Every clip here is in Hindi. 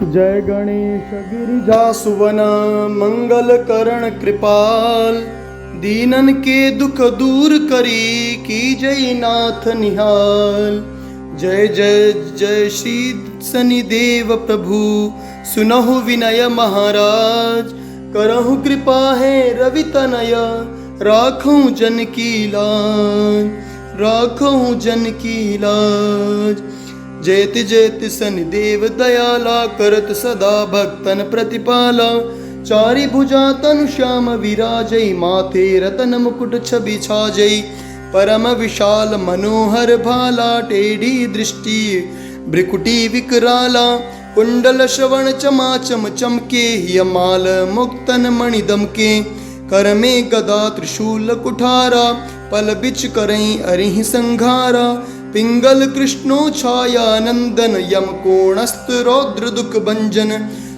जय गणेश गिरिजा सुवन मंगल करण कृपाल, दीनन के दुख दूर करी की जय नाथ निहाल। जय जय जय श्री शनिदेव प्रभु, सुनहु विनय महाराज, करहु कृपा है रवि तनय, राखूं जन की लाज, राखूं जन की लाज। जयति जयति शनिदेव दयाला, करत सदा भक्तन प्रतिपाला। चारि भुजा तनु श्याम विराजै, माथे रतन मुकुट छवि छाजै। परम विशाल मनोहर भाला, टेढ़ी दृष्टि भ्रिकुटी विकराला। कुंडल श्रवण चमाचम चमके, हियमाल मुक्तन मणि दमके। कर में गदा त्रिशूल कुठारा, पल बिच करई अरिहि संघारा। पिंगल कृष्णो छाया नंदन, यम कोणस्त रौद्र दुख भंजन।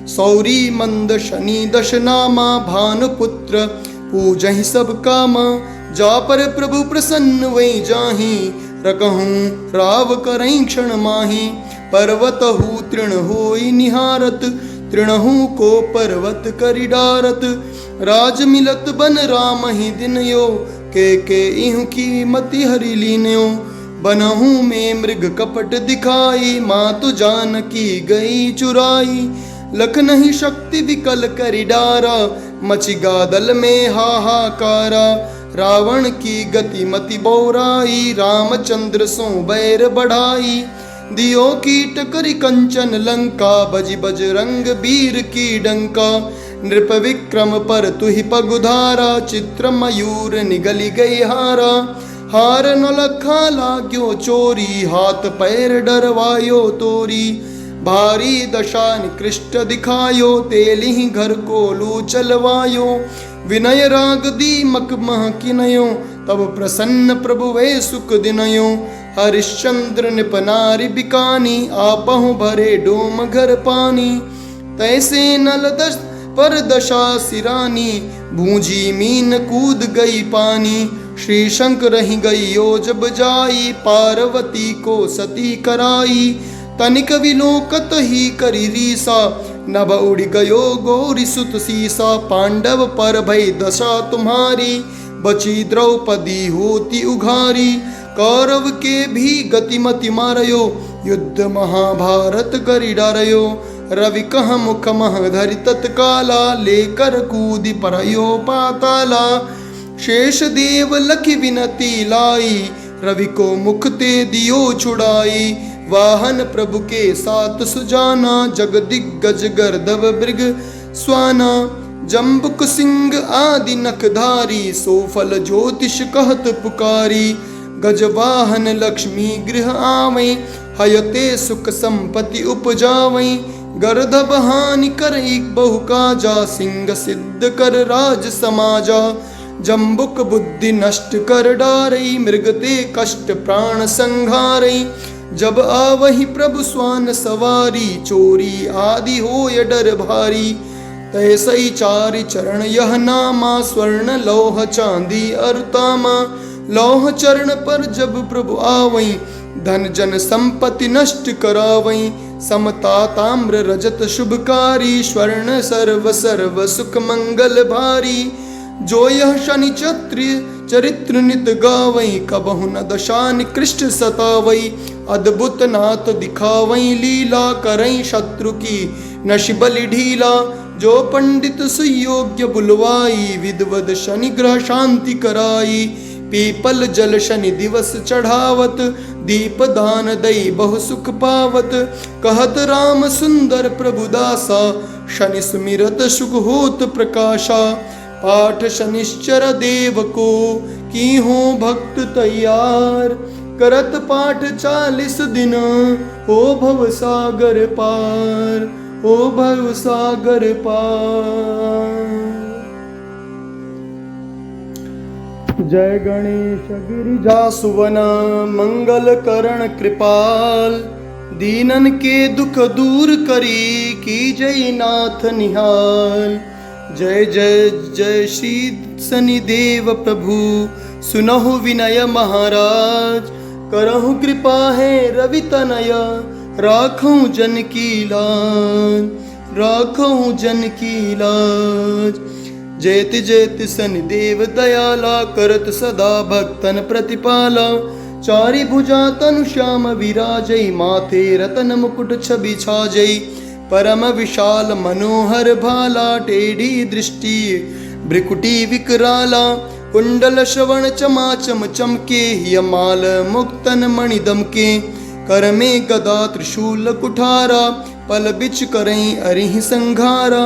सौरी मंद शनि दश नामा, भानुपुत्र पूजहि सब कामा। जा पर प्रभु प्रसन्न वै जाहि, रकहूं राव करई क्षण माहि। पर्वतहु तृण होई निहारत, तृणहु को पर्वत करि डारत। राज मिलत बन राम ही दिनयो, के इहु की मति हरि लीन्यो। बनहु में मृग कपट दिखाई, मातु जानकी गई चुराई। लख नहीं शक्ति विकल करि डारा, मचि गादल में हाहाकारा। रावण की गति मति बौराई, रामचंद्र सो बैर बढ़ाई। दियो कीट करि कंचन लंका, बजि बजरंग वीर की डंका। नृप विक्रम पर तुहि पगुधारा, चित्र मयूर निगली गई हारा। हार न लखा लाग्यो चोरी, हाथ पैर डरवायो तोरी। भारी दशा निकृष्ट दिखायो, तेलिहि घर को लू चलवायो। विनय राग दीमक मह किनयो, तब प्रसन्न प्रभु वे सुख दिनयो। हरिश्चंद्र निप नारि बिकानी, आपहु भरे डोम घर पानी। तैसे नल दश पर दशा सिरानी, भूंजी मीन कूद गई पानी। श्री शंकर रही गई योज बजाई, पार्वती को सती कराई। तनिक विलोकत ही करी रीसा, नभ उड़ गयो गौरी सुत सीसा। पांडव पर भई दशा तुम्हारी, बची द्रौपदी होती उघारी। कौरव के भी गतिमति मारयो, युद्ध महाभारत करि डारयो। रवि कह मुख मह धरि तत्काला, लेकर कूदि परयो पाताला। शेष देव लखि विनती लाई, रवि को मुख ते दियो छुड़ाई। वाहन प्रभु के साथ सुजाना, जग दिग्गज गर्दभ मृग स्वाना। जम्बुक सिंह आदि नखधारी, सोफल ज्योतिष कहत पुकारी। गजवाहन लक्ष्मी गृह आवै, हयते सुख संपत्ति उपजावै। गर्दभ हानि कर एक बहु काजा, सिंह सिद्ध कर राज समाजा। जम्बुक बुद्धि नष्ट कर डारई, मृगते कष्ट प्राण संघारई। जब आवहि प्रभु स्वान सवारी, चोरी आदि होय डर भारी। तैसई चारि चरण यह नामा, स्वर्ण लौह चांदी अरुतामा। लौह चरण पर जब प्रभु आवई, धन जन संपत्ति नष्ट करावई। समता ताम्र रजत शुभकारी, स्वर्ण सर्व सर्व सुख मंगल भारी। जो यह शनि चरित्र नित गावई, कबहु न दशा निकृष्ट सतावई। अद्भुत नाथ दिखावई लीला, करई शत्रु की नशि बलि ढीला। जो पंडित सुयोग्य बुलवाई, विद्वद शनि ग्रह शांति कराई। पीपल जल शनि दिवस चढ़ावत, दीप दान दई बहु सुख पावत। कहत राम सुंदर प्रभु दासा, शनि सुमिरत सुख होत प्रकाशा। पाठ शनिश्चर देव को, की हो भक्त तैयार। करत पाठ 40 दिन, हो भव सागर पार, हो भव सागर पार। जय गणेश गिरिजा सुवन मंगल करण कृपाल, दीनन के दुख दूर करी की जय नाथ निहाल। जय जय जय श्री शनिदेव प्रभु, सुनहु विनय महाराज। करहु कृपा है रवि तनय, राखूं जन की लाज, राखूं जन की लाज। जयति जयति शनि देव दयाला, करत सदा भक्तन प्रतिपाला। चारि भुजा तनु श्याम विराजई, माथे रतन मुकुट छवि छाजई। परम विशाल मनोहर भाला, टेढ़ी दृष्टि भ्रिकुटी विकराला। कुंडल श्रवण चमाचम चमके, हियमाल मुक्तन मणि दमके। कर में गदा त्रिशूल कुठारा, पल बिच करई अरिहि संघारा।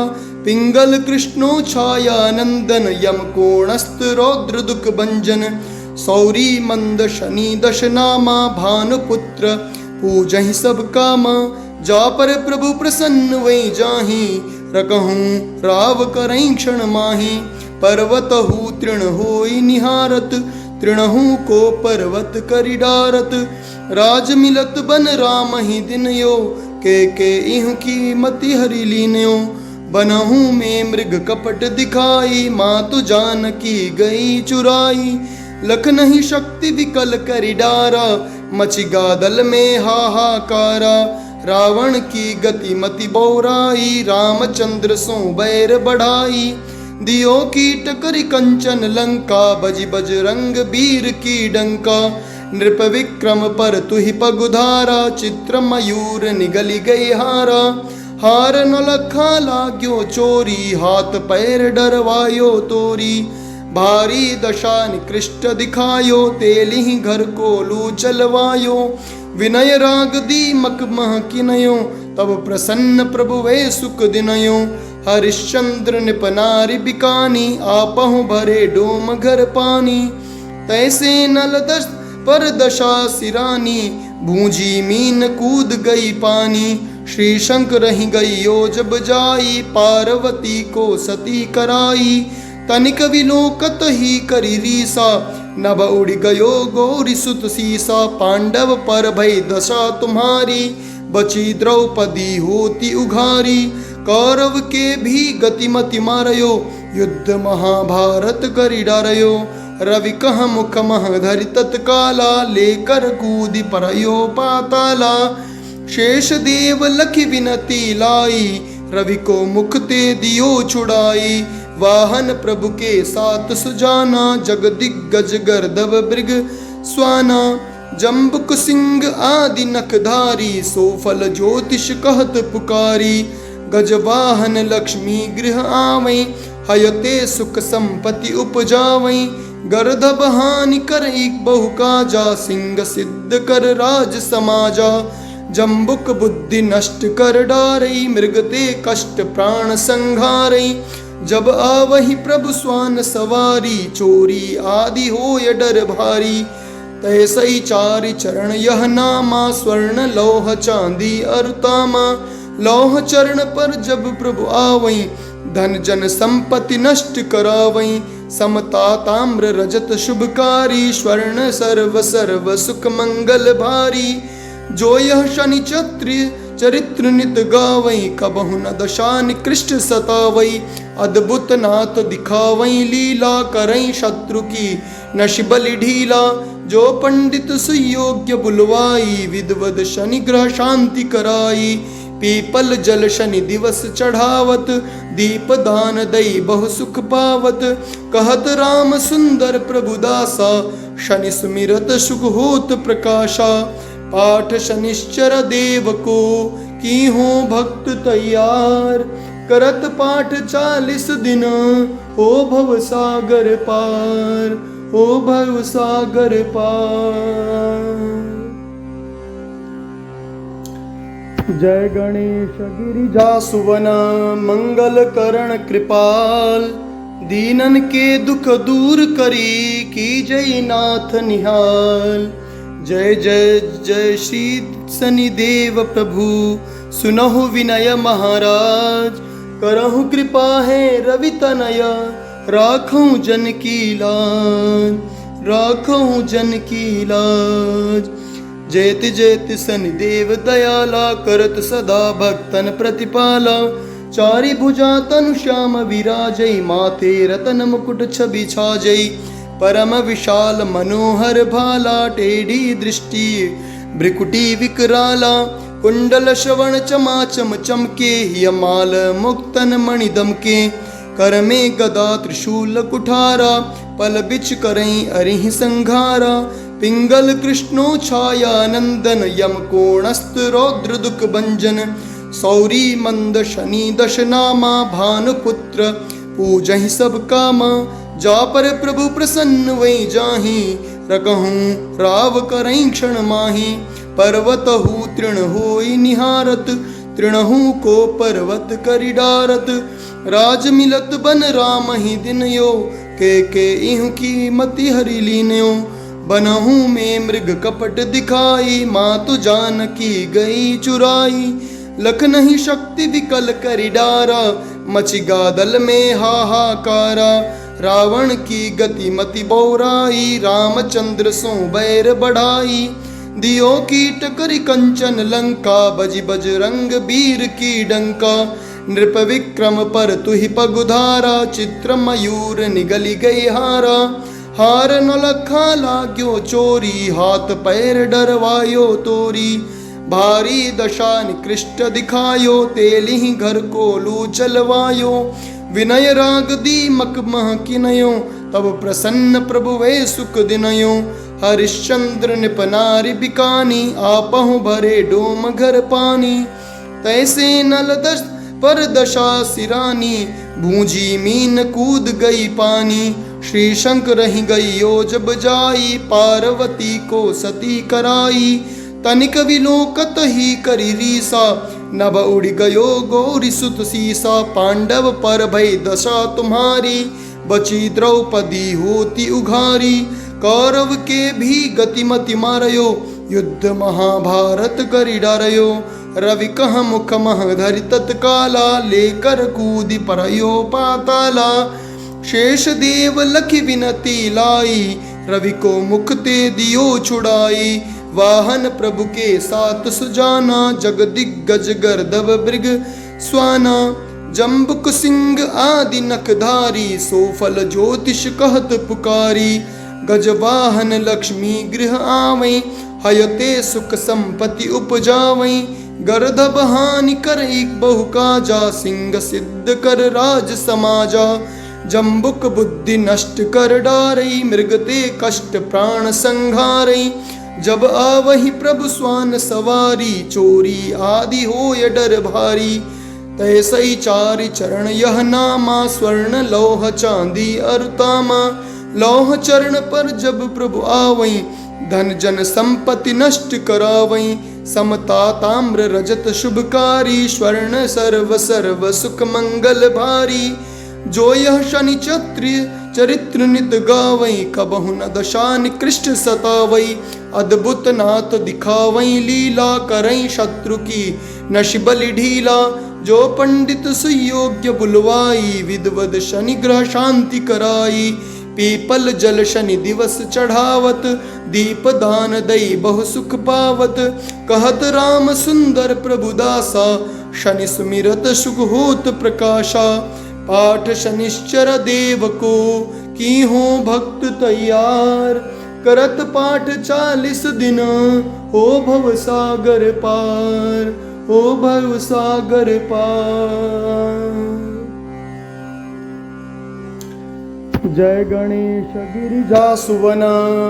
पिंगल कृष्णो छाया नंदन, यम कोणस्त रौद्र दुख भंजन। सौरी मंद शनि दश नामा, भानुपुत्र पूजहि सब कामा। जा पर प्रभु प्रसन्न वै जाहि, रकहूँ राव करई क्षण माहि। पर्वतहु तृण होई निहारत, तृणहु को पर्वत करि डारत। राज मिलत बन राम ही दिनयो, के इहु की मति हरि लीनयो। बनहु में मृग कपट दिखाई, मातु जानकी गई चुराई। लख नहीं शक्ति विकल करि डारा, मचि गादल में हाहाकारा। रावण की गति मति बौराई, रामचंद्र सो बैर बढ़ाई। दियो कीट करि कंचन लंका, बजि बजरंग वीर की डंका। नृप विक्रम पर तुहि पगुधारा, चित्र मयूर निगली गई हारा। हार न लखा लाग्यो चोरी, हाथ पैर डरवायो तोरी। भारी दशा निकृष्ट दिखायो, तेलिहि घर को लू चलवायो। विनय राग दीमक मह किनयो, तब प्रसन्न प्रभु वे सुख दिनयो। हरिश्चंद्र निप नारि बिकानी, आपहु भरे डोम घर पानी। तैसे नल दस पर दशा सिरानी, भूंजी मीन कूद गई पानी। श्री शंकर रही गई यो जब जाई, पार्वती को सती कराई। तनिक विलोकत ही करी रीसा, नभ उड़ गयो गौरी सुत सीसा। पांडव पर भई दशा तुम्हारी, बची द्रौपदी होती उघारी। कौरव के भी गतिमति मारयो, युद्ध महाभारत करि डारयो। रवि कह मुख मह धरि तत्काला, लेकर कूदि परयो पाताला। शेष देव लखि विनती लाई, रवि को मुख ते दियो छुड़ाई। वाहन प्रभु के साथ सुजाना, जग दिग्गज गर्दभ मृग स्वाना। जम्बुक सिंह आदि नखधारी, सोफल ज्योतिष कहत पुकारी। गजवाहन लक्ष्मी गृह आवै, हयते सुख संपत्ति उपजावै। गर्दभ हानि कर एक बहु काजा, सिंह सिद्ध कर राज समाजा। जम्बुक बुद्धि नष्ट कर डारई, मृगते कष्ट प्राण संघारई। जब आवहि प्रभु स्वान सवारी, चोरी आदि होय डर भारी। तैसई चारि चरण यह नामा, स्वर्ण लौह चांदी अरु तामा। लौह चरण पर जब प्रभु आवई, धन जन संपत्ति नष्ट करावई। समता ताम्र रजत शुभकारी, स्वर्ण सर्व सर्व सुख मंगल भारी। जो यह शनि चरित्र नित गावई, कबहु न दशा निकृष्ट सतावई। अद्भुत नाथ दिखावई लीला, करई शत्रु की नश बलि ढीला। जो पंडित सुयोग्य बुलवाई, विद्वद शनि ग्रह शांति कराई। पीपल जल शनि दिवस चढ़ावत, दीप दान दई बहु सुख पावत। कहत राम सुंदर प्रभु दासा, शनि सुमिरत सुख होत प्रकाशा। पाठ शनिश्चर देव को, की हो भक्त तैयार। करत पाठ 40 दिन, हो भव सागर पार। हो भव सागर पार। जय गणेश गिरिजा सुवन, मंगल करण कृपाल। दीनन के दुख दूर करी, की जय नाथ निहाल। जय जय जय श्री शनिदेव प्रभु, सुनहु विनय महाराज। करहु कृपा है रवि तनय, राखूं जन की लाज। राखूं जन की लाज। जयति जयति शनिदेव दयाला, करत सदा भक्तन प्रतिपाला। चारि भुजा तनु श्याम विराजई, माथे रतन मुकुट छवि छाजई। परम विशाल मनोहर भाला, टेढ़ी दृष्टि भ्रिकुटी विकराला। कुंडल श्रवण चमाचम चमके, हियमाल मुक्तन मणि दमके। कर में गदा त्रिशूल कुठारा, पल बिच करई अरिहि संघारा। पिंगल कृष्णो छाया नंदन, यम कोणस्त रौद्र दुख भंजन। सौरी मंद शनि दश नामा, भानुपुत्र पूजहि सब कामा। जा पर प्रभु प्रसन्न वै जाहि, रकहूँ राव करई क्षण माहि। पर्वतहु तृण होई निहारत, तृणहु को पर्वत करि डारत। राज मिलत बन राम ही दिनयो, के इहु की मति हरि लीनयो। बनहु में मृग कपट दिखाई, मातु जानकी गई चुराई। लख नहीं शक्ति विकल करि डारा, मचि गादल में हाहाकारा। रावण की गति मति बौराई, रामचंद्र सो बैर बढ़ाई। दियो कीट करि कंचन लंका, बजि बजरंग वीर की डंका। नृप विक्रम पर तुहि पगुधारा, चित्र मयूर निगली गई हारा। हार न लखा लाग्यो चोरी, हाथ पैर डरवायो तोरी। भारी दशा निकृष्ट दिखायो, तेलिहि घर को लू चलवायो। विनय राग दीमक मह किनयो, तब प्रसन्न प्रभु वे सुख दिनयो। हरिश्चंद्र निप नारि बिकानी, आपहु भरे डोम घर पानी। तैसे नल दश पर दशा सिरानी, भूंजी मीन कूद गई पानी। श्री शंकर रही गई योज बजाई, पार्वती को सती कराई। तनिक विलोकत ही करी रीसा, नभ उड़ गयो गौरी सुत सीसा। पांडव पर भई दशा तुम्हारी, बची द्रौपदी होती उघारी। कौरव के भी गतिमति मारयो, युद्ध महाभारत करि डारयो। रवि कह मुख मह धरि तत्काला, लेकर कूदि परयो पाताला। शेष देव लखि विनती लाई, रवि को मुख ते दियो छुड़ाई। वाहन प्रभु के साथ सुजाना, जग दिग्गज गर्दभ मृग स्वाना। जम्बुक सिंह आदि नखधारी, सोफल ज्योतिष कहत पुकारी। गजवाहन लक्ष्मी गृह आवै, हयते सुख संपत्ति उपजावै। गर्दभ हानि कर एक बहु काजा, सिंह सिद्ध कर राज समाजा। जम्बुक बुद्धि नष्ट कर डारई, मृगते कष्ट प्राण संघारई। जब आवहि प्रभु स्वान सवारी, चोरी आदि होय डर भारी। तैसई चारि चरण यह नामा, स्वर्ण लौह चांदी अरुतामा। लौह चरण पर जब प्रभु आवई, धन जन संपत्ति नष्ट करावई। समता ताम्र रजत शुभकारी, स्वर्ण सर्व सर्व सुख मंगल भारी। जो यह शनि चरित्र नित गावई, कबहु न दशा निकृष्ट सतावई। अद्भुत नाथ दिखावई लीला, करई शत्रु की नशि बलि ढीला। जो पंडित सुयोग्य बुलवाई, विदवद शनि ग्रह शांति कराई। पीपल जल शनि दिवस चढ़ावत, दीप दान दई बहु सुख पावत। कहत राम सुंदर प्रभु दासा, शनि सुमिरत सुख होत प्रकाशा। पाठ शनिश्चर देव को, की हो भक्त तैयार। करत पाठ 40 दिन, हो भव सागर पार। हो भव सागर पार। जय गणेश गिरिजा सुवन,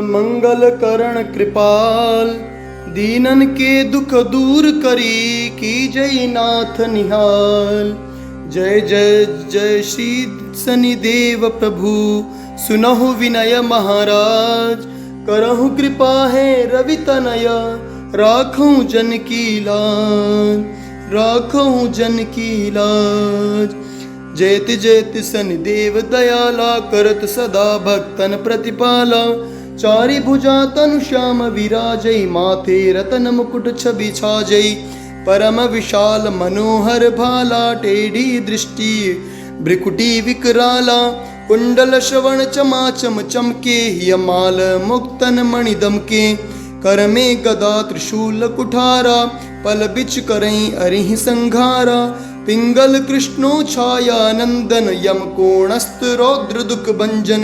मंगल करण कृपाल। दीनन के दुख दूर करी, की जय नाथ निहाल। जय जय जय श्री शनिदेव प्रभु, सुनहु विनय महाराज। करहु कृपा है रवि तनय, राखूं जन की लाज। राखूं जन की लाज। जयति जयति शनिदेव दयाला, करत सदा भक्तन प्रतिपाला। चारि भुजा तनु श्याम विराजै, माथे रतन मुकुट छवि छाजै। परम विशाल मनोहर भाला, टेढ़ी दृष्टि भ्रिकुटी विकराला। कुंडल श्रवण चमाचम चमके, हियमाल मुक्तन मणि दमके। कर में गदा त्रिशूल कुठारा, पल बिच करई अरिहि संघारा। पिंगल कृष्णो छाया नंदन, यम कोणस्त रौद्र दुख भंजन।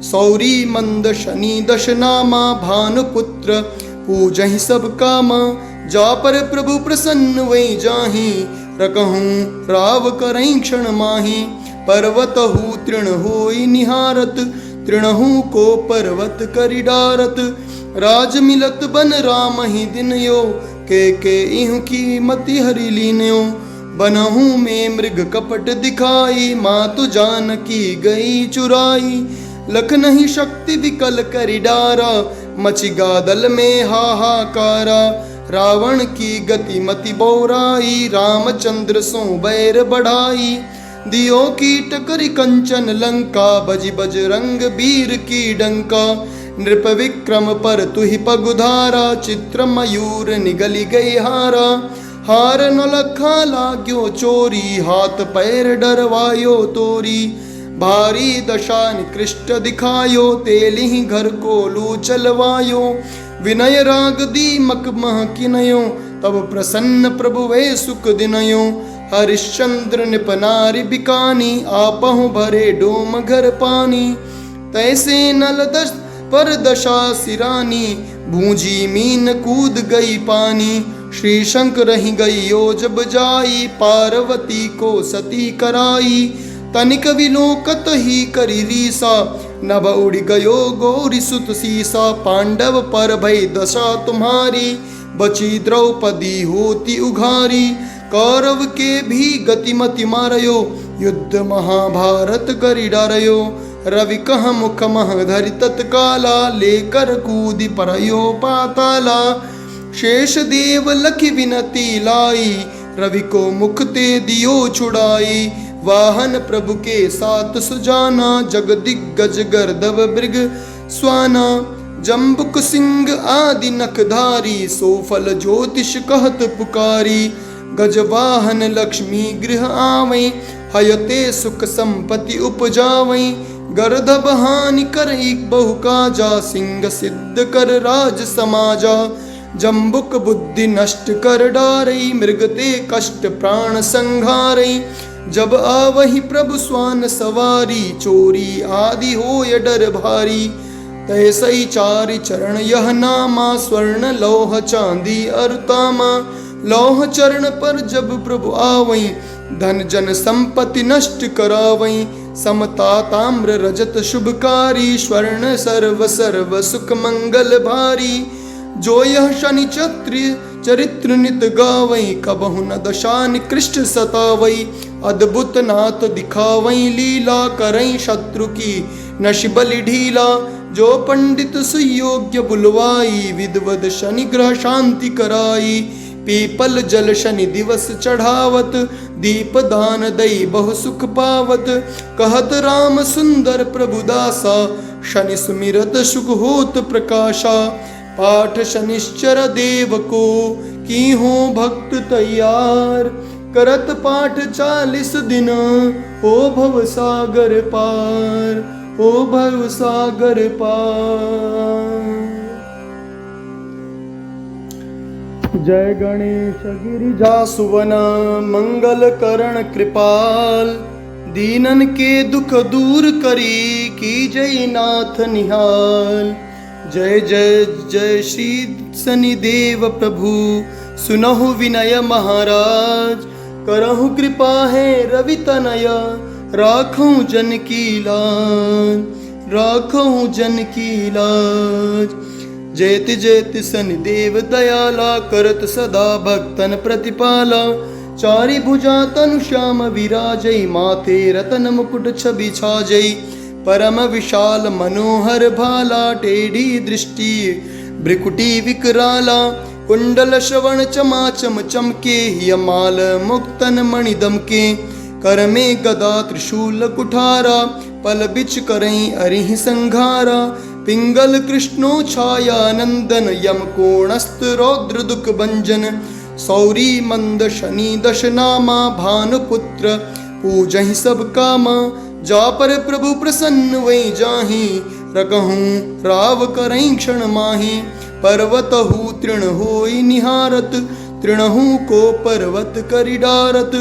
सौरी मंद शनि दश नामा, भानुपुत्र पूजहि सब कामा। जा पर प्रभु प्रसन्न वही जाही रकहूँ राव करई क्षण माही पर्वत हूँ तृण होई निहारत तृणहू को पर्वत करि डारत राज मिलत बन राम ही दिन यो के इहु की मति हरि लीन्यो बनहू में मृग कपट दिखाई मातु जानकी गई चुराई लख नहीं शक्ति विकल करि डारा मचि गादल में हाहाकारा रावण की गति मति बौराई रामचंद्र सो बैर बढ़ाई दियो कीट करि कंचन लंका बजि बजरंग वीर की डंका नृप विक्रम पर तुहि पगुधारा चित्र मयूर निगली गई हारा हार न लखा लाग्यो चोरी हाथ पैर डरवायो तोरी भारी दशा निकृष्ट दिखायो तेलिहि घर को लू चलवायो विनय राग दीमक मह किनयो तब प्रसन्न प्रभु वे सुख दिनयो हरिश्चंद्र निप नारि बिकानी आपहु भरे डोम घर पानी तैसे नल दस पर दशा सिरानी भूंजी मीन कूद गई पानी श्री शंकर रही गई यो जब जाई पार्वती को सती कराई तनिक विलोकत ही करी रीसा नभ उड़ गयो गौरी सुत सीसा पांडव पर भय दशा तुम्हारी बची द्रौपदी होती उघारी कौरव के भी गतिमति मारयो युद्ध महाभारत करि डारयो रवि कह मुख मह धरि तत्काला लेकर कूदि परयो पाताला शेष देव लखि विनती लाई रवि को मुख ते दियो छुड़ाई वाहन प्रभु के साथ सुजाना जग दिग्गज गर्दव मृग स्वाना जम्बुक सिंह आदि नखधारी सोफल ज्योतिष कहत पुकारी गजवाहन लक्ष्मी गृह आवै हयते सुख संपत्ति उपजावै गर्दभ हानि कर एक बहु काजा सिंह सिद्ध कर राज समाजा जम्बुक बुद्धि नष्ट कर डारई मृगते कष्ट प्राण संघारई जब आवहि प्रभु स्वान सवारी चोरी आदि हो डर भारी तैसई चारि चरण यह नामा स्वर्ण लौह चांदी अरुतामा लौह चरण पर जब प्रभु आवई धन जन संपत्ति नष्ट करावई समता ताम्र रजत शुभकारी स्वर्ण सर्व सर्व सुख मंगल भारी जो यह शनि चरित्र नित गावई कबहु न दशा निकृष्ट सतावई अद्भुत नाथ दिखावई लीला करई शत्रु की नश बलि ढीला जो पंडित सुयोग्य बुलवाई विद्वद शनि ग्रह शांति कराई पीपल जल शनि दिवस चढ़ावत दीप दान दई बहु सुख पावत कहत राम सुंदर प्रभुदासा शनि सुमिरत सुख होत प्रकाशा पाठ शनिश्चर देव को की हो भक्त तैयार करत पाठ 40 दिन हो भव सागर पार हो भव सागर पार। जय गणेश गिरिजा सुवन मंगल करण कृपाल दीनन के दुख दूर करी की जय नाथ निहाल। जय जय जय श्री शनिदेव प्रभु सुनहु विनय महाराज करहु कृपा है रवि तनय राखूं जन की लाज राखूं जन की लाज। जयति जयति शनिदेव दयाला करत सदा भक्तन प्रतिपाला चारि भुजा तनु श्याम विराजई माथे रतन मुकुट छवि छाजई परम विशाल मनोहर भाला टेढ़ी दृष्टि भ्रिकुटी विकराला कुंडल श्रवण चमाचम चमके यमाल मुक्तन मणि दमके कर में गदा त्रिशूल कुठारा पल बिच करई अरिहि संघारा पिंगल कृष्णो छाया नंदन यम कोणस्त रौद्र दुख भंजन सौरी मंद शनि दशनामा भानुपुत्र पूजहि सब कामा जा पर प्रभु प्रसन्न वही जाहि रकहूँ राव करई क्षण माहि पर्वत हूँ तृण होई निहारत तृणहू को पर्वत करि डारत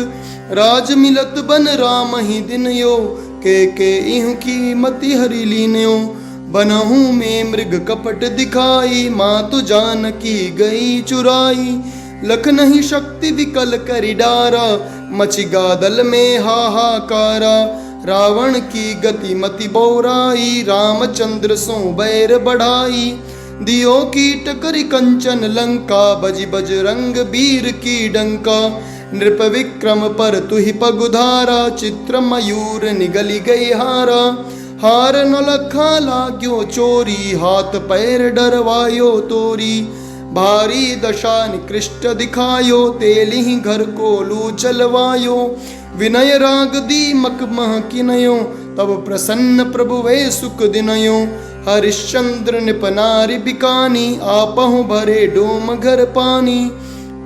राज मिलत बन राम ही दिन यो के इहु की मति हरि लीन्यो बनहूँ में मृग कपट दिखाई, मातु जानकी गई चुराई। लख नहीं शक्ति विकल करि डारा, मचि गादल में हाहाकारा। रावण की गति मति बौराई, रामचंद्र सो बैर बढ़ाई। दियो कीट करि कंचन लंका, बजि बजरंग वीर की डंका। नृप विक्रम पर तुहि पगुधारा, चित्र मयूर निगली गई हारा। हार न लखा लाग्यो चोरी, हाथ पैर डरवायो तोरी। भारी दशा निकृष्ट दिखायो, तेलिहि घर को लू चलवायो। विनय राग दीमक मह किनयो, तब प्रसन्न प्रभु वे सुख दिनयो। हरिश्चंद्र निप नारि बिकानी, आपहु भरे डोम घर पानी।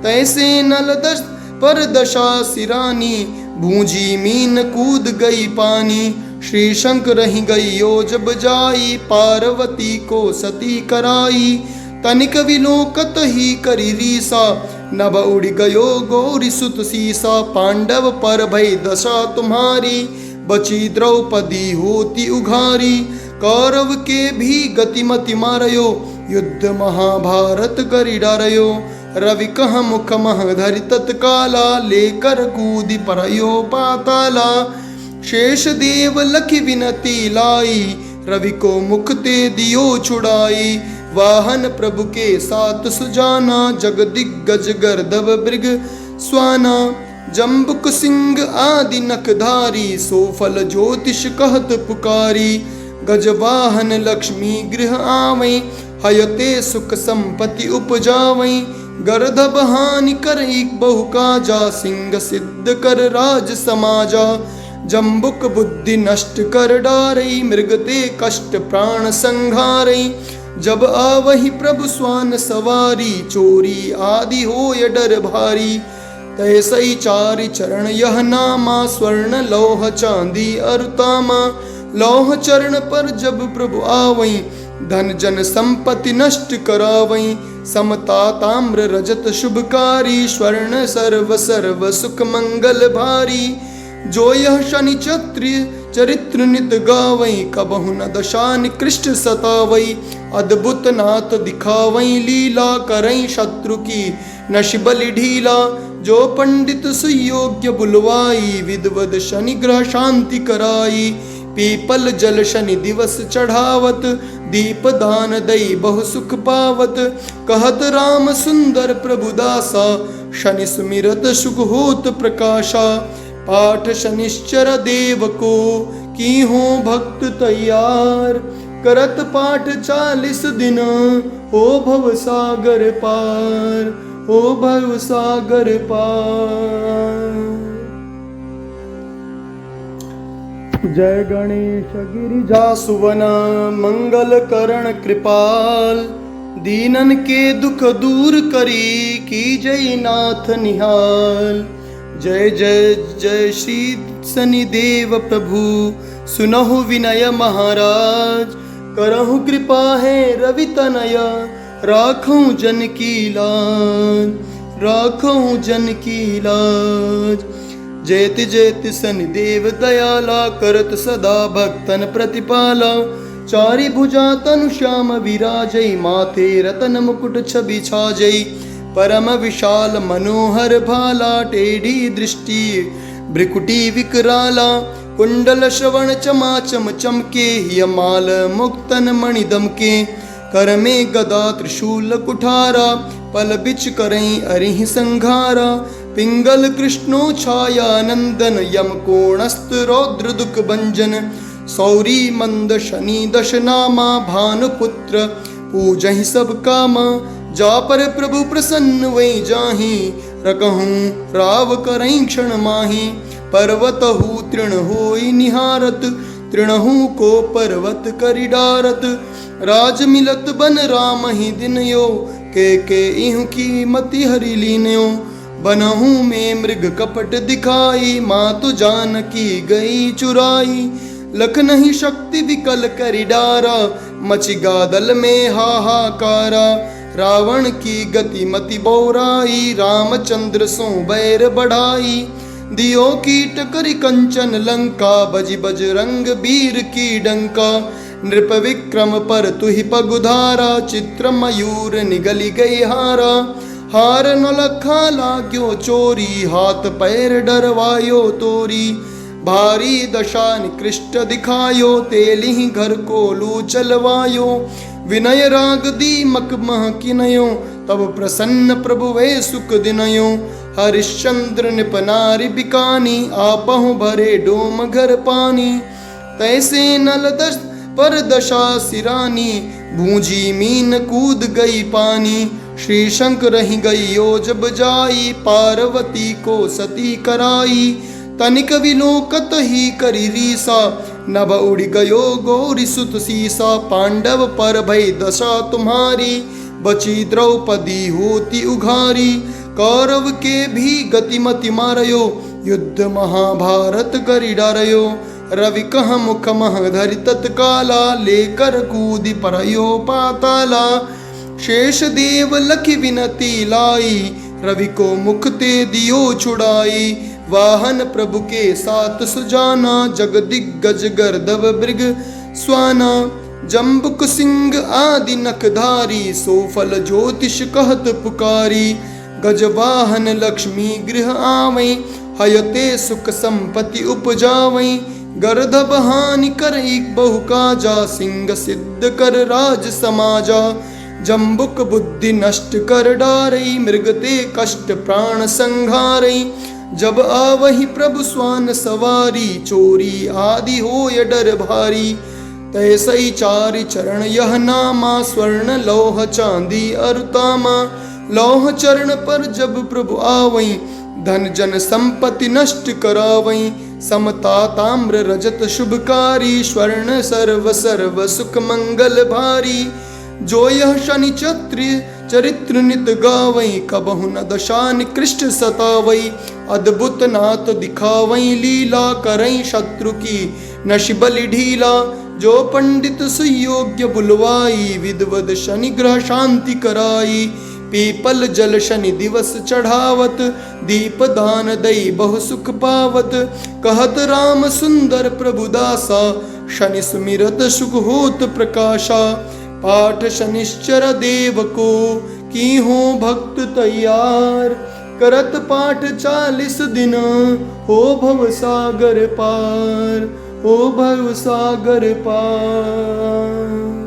तैसे नल दस पर दशा सिरानी, भूंजी मीन कूद गई पानी। श्री शंकर रही गई यो जब जाई, पार्वती को सती कराई। तनिक विलोकत ही करी रीसा, नभ उड़ गयो गौरी सुत सीसा। पांडव पर भई दशा तुम्हारी, बची द्रौपदी होती उघारी। कौरव के भी गतिमति मारयो, युद्ध महाभारत करि डरयो। रवि कह मुख मह धरि तत्काला, लेकर कूदि परयो पाताला। शेष देव लखि विनती लाई, रवि को मुख ते दियो छुड़ाई। वाहन प्रभु के साथ सुजाना, जग दिग्गज गर्दभ मृग स्वाना। जम्बुक सिंह आदि नखधारी, सोफल ज्योतिष कहत पुकारी। गजवाहन लक्ष्मी गृह आवै, हयते सुख संपत्ति उपजावै। गर्दभ हानि कर एक बहु काजा, सिंह सिद्ध कर राज समाजा। जम्बुक बुद्धि नष्ट कर डारई, मृगते कष्ट प्राण संघारई। जब आवहि प्रभु स्वान सवारी, चोरी आदि होय डर भारी। तैसई चारि चरण यह नामा, स्वर्ण लौह चांदी अरुतामा। लौह चरण पर जब प्रभु आवई, धन जन संपत्ति नष्ट करावई। समता ताम्र रजत शुभकारी, स्वर्ण सर्व सर्व सुख मंगल भारी। जो यह शनि चरित्र नित गावई, कबहु न दशा निकृष्ट सतावई। अद्भुत नाथ दिखावई लीला, करई शत्रु की नश बलि ढीला। जो पंडित सुयोग्य बुलवाई, विदवद शनि ग्रह शांति कराई। पीपल जल शनि दिवस चढ़ावत, दीप दान दई बहु सुख पावत। कहत राम सुंदर प्रभु दासा, शनि सुमिरत सुख होत प्रकाशा। पाठ शनिश्चर देव को, की हो भक्त तैयार। करत पाठ 40 दिन, हो भव सागर पार। हो भव सागर पार। जय गणेश गिरिजा सुवन, मंगल करण कृपाल। दीनन के दुख दूर करी, कीजय नाथ निहाल। जय जय जय श्री शनिदेव प्रभु, सुनहु विनय महाराज। करहु कृपा है रवि तनय, राखूं जन की लाज। राखूं जन की लाज। जयति जयति शनिदेव दयाला, करत सदा भक्तन प्रतिपाला। चारि भुजा तनु श्याम विराजै, माथे रतन मुकुट छवि छाजै। परम विशाल मनोहर भाला, टेढ़ी दृष्टि भ्रिकुटी विकराला। कुंडल श्रवण चमाचम चमके, हियमाल मुक्तन मणि दमके। कर में गदा त्रिशूल कुठारा, पल बिच करई अरिहि संघारा। पिंगल कृष्णो छाया नंदन, यम कोणस्त रौद्र दुख भंजन। सौरी मंद शनि दश नामा, भानुपुत्र पूजहि सब कामा। जा पर प्रभु प्रसन्न वै जाहि, रकहूं राव करई क्षण माहि। पर्वतहु तृण होई निहारत, तृणहु को पर्वत करि डारत। राज मिलत बन राम ही दिनयो, के इहु की मति हरि लीनयो। बनहु में मृग कपट दिखाई, मातु जानकी गई चुराई। लख नहीं शक्ति विकल करि डारा, मचि गादल में हाहाकारा। रावण की गति मति बौराई, रामचंद्र सो बैर बढ़ाई। दियो कीट करि कंचन लंका, बजि बजरंग वीर की डंका। नृप विक्रम पर तुहि पगुधारा, चित्र मयूर निगली गई हारा। हार नौलखा लाग्यो चोरी, हाथ पैर डरवायो तोरी। भारी दशा निकृष्ट दिखायो, तेलिहि घर को लू चलवायो। विनय राग दीमक मह किनयो, तब प्रसन्न प्रभु वे सुख दिनयो। हरिश्चंद्र निप नारी बिकानी, आपहु भरे डोम घर पानी। तैसे नल दस पर दशा सिरानी, भूंजी मीन कूद गई पानी। श्री शंकर रही गई यो जब जाई, पार्वती को सती कराई। तनिक विलोकत ही करी रीसा, नभ उड़ गयो गौरी सुत सीसा। पांडव पर भई दशा तुम्हारी, बची द्रौपदी होती उघारी। कौरव के भी गतिमति मारयो, युद्ध महाभारत करी डारयो। रवि कह मुख मह धरि तत्काला, लेकर कूदि परयो पाताला। शेष देव लखि विनती लाई, रवि को मुख ते दियो छुड़ाई। वाहन प्रभु के साथ सुजाना, जग दिग्गज गर्दभ मृग स्वाना। जम्बुक सिंह आदि नखधारी, सोफल ज्योतिष कहत पुकारी। गजवाहन लक्ष्मी गृह आवै, हयते सुख संपत्ति उपजावै। गर्दभ हानि कर एक बहु काजा, सिंह सिद्ध कर राज समाजा। जम्बुक बुद्धि नष्ट कर डारई, मृगते कष्ट प्राण संघारई। जब आवहि प्रभु स्वान सवारी, चोरी आदि होय डर भारी। तैसई चारि चरण यह नामा, स्वर्ण लौह चांदी अरुतामा। लौह चरण पर जब प्रभु आवई, धन जन संपत्ति नष्ट करावई। समता ताम्र रजत शुभकारी, स्वर्ण सर्व सर्व सुख मंगल भारी। जो यह शनि चरित्र नित गावई, कबहु न दशा निकृष्ट सतावई। अद्भुत नाथ दिखावई लीला, करई शत्रु की नशि बलि ढीला। जो पंडित सुयोग्य बुलवाई, विद्वद शनि ग्रह शांति कराई। पीपल जल शनि दिवस चढ़ावत, दीप दान दई बहु सुख पावत। कहत राम सुंदर प्रभु दासा, शनि सुमिरत सुख होत प्रकाशा। पाठ शनिश्चर देव को, की हो भक्त तैयार। करत पाठ 40 दिन, हो भव सागर पार। हो भव सागर पार।